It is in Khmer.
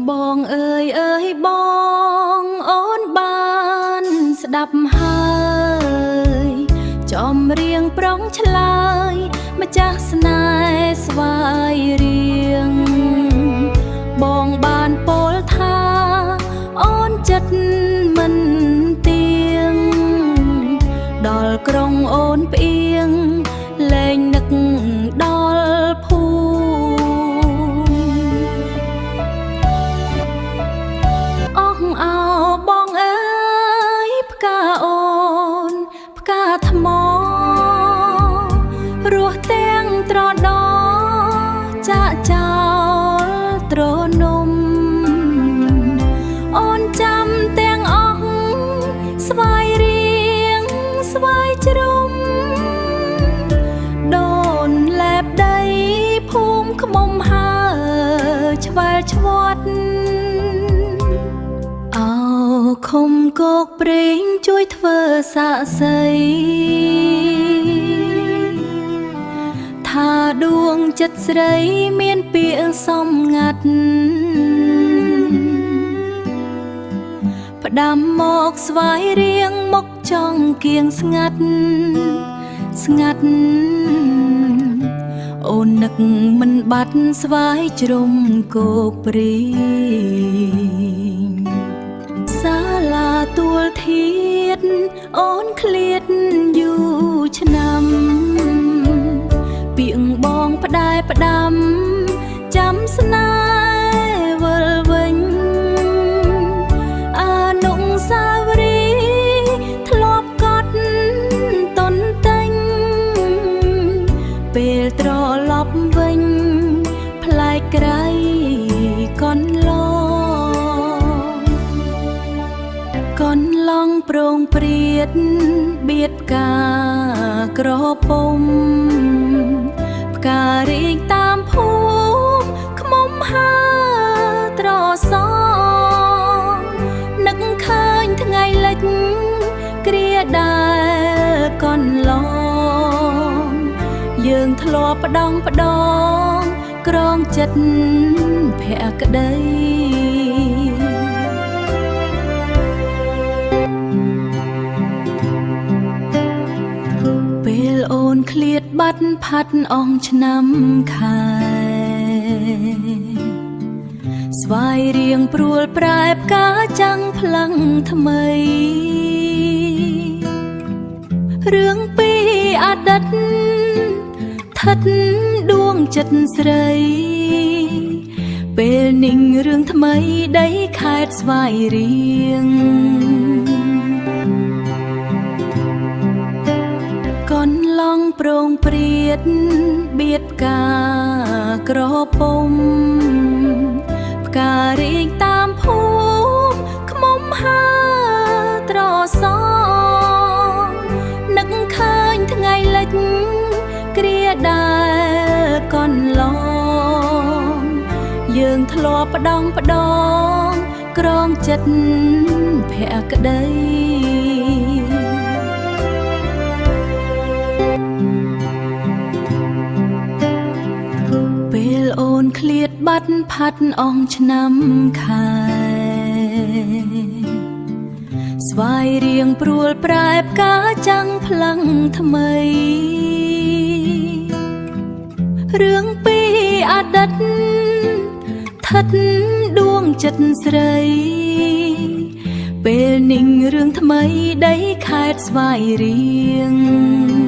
បងអើយអើយបងអូនបានស្ដាប់ហើយចំរៀងប្រុងឆ្លើយម្ចាស់ស្នេហ៍ស្វាយរៀងបងបានពោលថាអូនចិត្តមិនទៀងដល់ក្រុងអូនផ្អៀងលែងនឹកដល់ភូអស់អោបងអើយផ្កាអូនផ្កាថ្មរស់ទាំងត្រដោចាក់ចោលត្រនំអូនចាំទាំងអស់ស្វាយរៀងស្វាយជ្រុំដូនលែបដីភូមិខ្មុំហើឆ្វែលឆ្វាត់អោខុំគោកព្រេងជួយធ្វើសាក្សីថាដួងចិត្តស្រីមានពាក្យសំងាត់ផ្ដាំមកស្វាយរៀងមកចង់គៀងស្ងាត់ស្ងាត់អូននឹកមិនបាត់ស្វាយជ្រុំគោកព្រីសាលាទួលធាតអូនឃ្លាតយូរឆ្នាំពាក្យបងផ្ដែផ្ដាំចាំស្នេហ៍វិលវិញអនុស្សាវរីយ៍ធ្លាប់កត់តនតែងពេលត្រឡប់វិញផ្លែកក្រៃកនឡកនឡងប្រងព្រាតបៀតកាក្រពុំផ្ការីកតាមភូមិខ្មុំហើត្រសងនឹកឃើញថ្ងៃលិចគ្រាដែលកនឡងយើងធ្លាប់ផ្ដងផ្ដងក្រងចិត្តភក្តីពេលអូនឃ្លាតបាត់ផាត់អងឆ្នាំខែស្វាយរៀងព្រួលប្រែផ្កាចាំងផ្លឹងថ្មីរឿងពីអតីតថិតដួងចិត្តស្រីពេលninhរឿងថ្មីដីខេត្តស្វាយរៀងកនឡងប្រងព្រាតបៀតកាក្រពុំផ្ការីកតាមភូមិខ្មុំហើត្រសងនឹកឃើញថ្ងៃលិចគ្រាដែលកនឡងយើងធ្លាប់ផ្ដងផ្ដងក្រងចិត្តភក្តីពេលអូនឃ្លាតបាត់ផាត់អងឆ្នាំខែស្វាយរៀងព្រួលប្រែផ្កាចាំងផ្លឹងថ្មីរឿងពីអតីតថិតដួងចិត្តស្រីពេលninhរឿងថ្មីដីខេត្តស្វាយរៀង